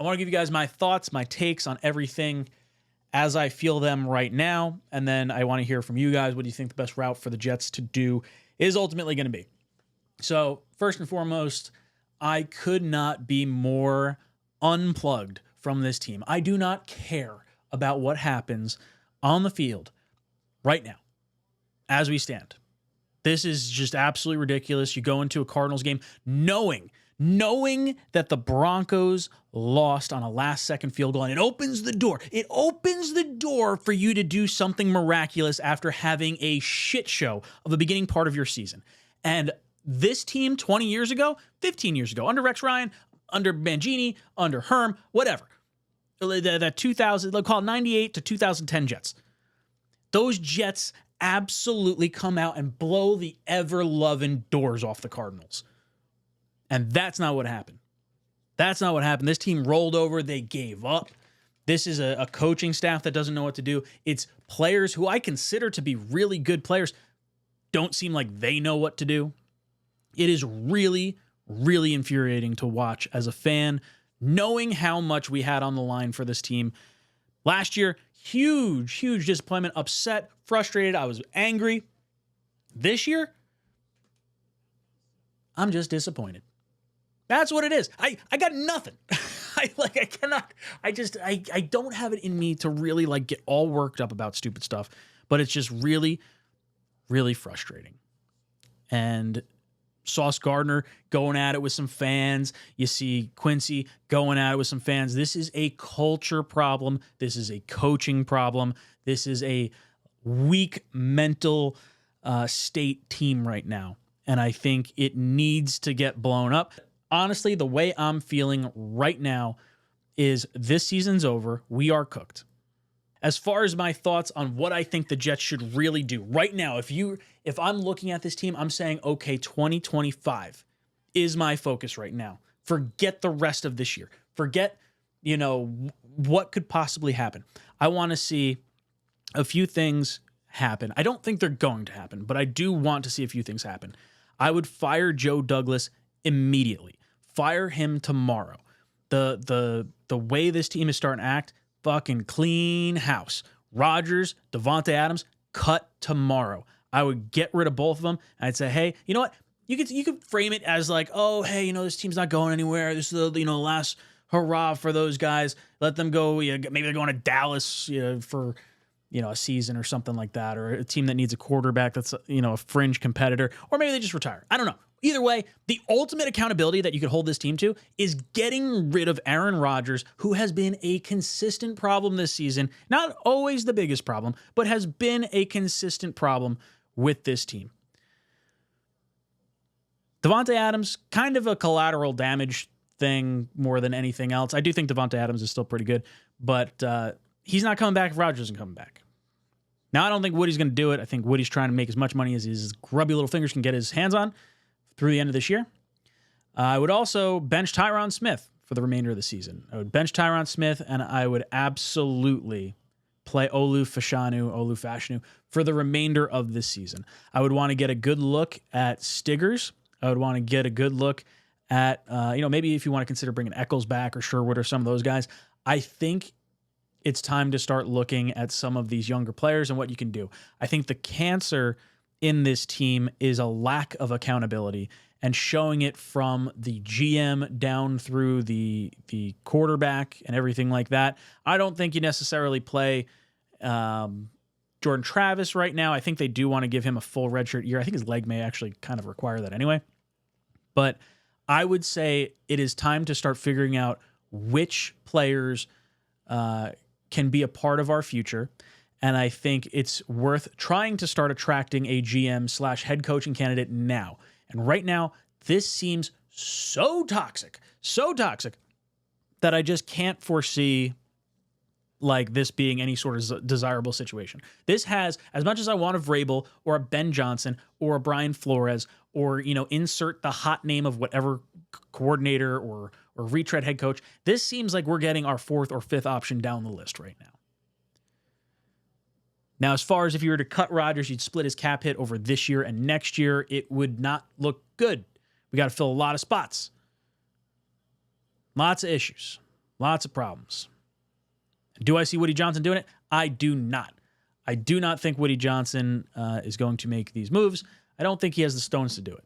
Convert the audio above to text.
want to give you guys my thoughts, my takes on everything as I feel them right now. And then I want to hear from you guys. What do you think the best route for the Jets to do is ultimately going to be? So first and foremost, I could not be more unplugged from this team. I do not care about what happens on the field right now as we stand. This is just absolutely ridiculous. You go into a Cardinals game knowing that the Broncos lost on a last-second field goal, and it opens the door. It opens the door for you to do something miraculous after having a shit show of the beginning part of your season. And this team 20 years ago, 15 years ago, under Rex Ryan, under Mangini, under Herm, whatever, that 2000, they'll call it 98 to 2010 Jets. Those Jets absolutely come out and blow the ever-loving doors off the Cardinals. And that's not what happened. That's not what happened. This team rolled over. They gave up. This is a coaching staff that doesn't know what to do. It's players who I consider to be really good players don't seem like they know what to do. It is really, really infuriating to watch as a fan, knowing how much we had on the line for this team. Last year, huge disappointment, upset, frustrated. I was angry. This year, I'm just disappointed. That's what it is. I got nothing. I don't have it in me to really like get all worked up about stupid stuff, but it's just really, really frustrating. And Sauce Gardner going at it with some fans. You see Quincy going at it with some fans. This is a culture problem. This is a coaching problem. This is a weak mental state team right now. And I think it needs to get blown up. Honestly, the way I'm feeling right now is this season's over. We are cooked. As far as my thoughts on what I think the Jets should really do right now, if I'm looking at this team, I'm saying, okay, 2025 is my focus right now. Forget the rest of this year. Forget, what could possibly happen. I want to see a few things happen. I don't think they're going to happen, but I do want to see a few things happen. I would fire Joe Douglas immediately. Fire him tomorrow. The way this team is starting to act, fucking clean house. Rodgers, Davante Adams, cut tomorrow. I would get rid of both of them. I'd say, hey, you know what? You could frame it as like, oh, hey, this team's not going anywhere. This is the last hurrah for those guys. Let them go. Maybe they're going to Dallas for a season or something like that, or a team that needs a quarterback that's a fringe competitor, or maybe they just retire. I don't know. Either way, the ultimate accountability that you could hold this team to is getting rid of Aaron Rodgers, who has been a consistent problem this season. Not always the biggest problem, but has been a consistent problem with this team. Davante Adams, kind of a collateral damage thing more than anything else. I do think Davante Adams is still pretty good, but he's not coming back if Rodgers isn't coming back. Now, I don't think Woody's going to do it. I think Woody's trying to make as much money as his grubby little fingers can get his hands on through the end of this year. I would also bench Tyron Smith for the remainder of the season. I would bench Tyron Smith, and I would absolutely play Olu Fashanu for the remainder of this season. I would want to get a good look at Stiggers. I would want to get a good look at, maybe if you want to consider bringing Eccles back or Sherwood or some of those guys. I think it's time to start looking at some of these younger players and what you can do. I think the cancer in this team is a lack of accountability, and showing it from the GM down through the quarterback and everything like that. I don't think you necessarily play Jordan Travis right now. I think they do want to give him a full redshirt year. I think his leg may actually kind of require that anyway. But I would say it is time to start figuring out which players can be a part of our future. And I think it's worth trying to start attracting a GM/head coaching candidate now. And right now, this seems so toxic that I just can't foresee like this being any sort of desirable situation. This has, as much as I want a Vrabel or a Ben Johnson or a Brian Flores or, insert the hot name of whatever coordinator or retread head coach, this seems like we're getting our fourth or fifth option down the list right now. Now, as far as if you were to cut Rodgers, you'd split his cap hit over this year and next year, it would not look good. We got to fill a lot of spots. Lots of issues. Lots of problems. Do I see Woody Johnson doing it? I do not. I do not think Woody Johnson is going to make these moves. I don't think he has the stones to do it.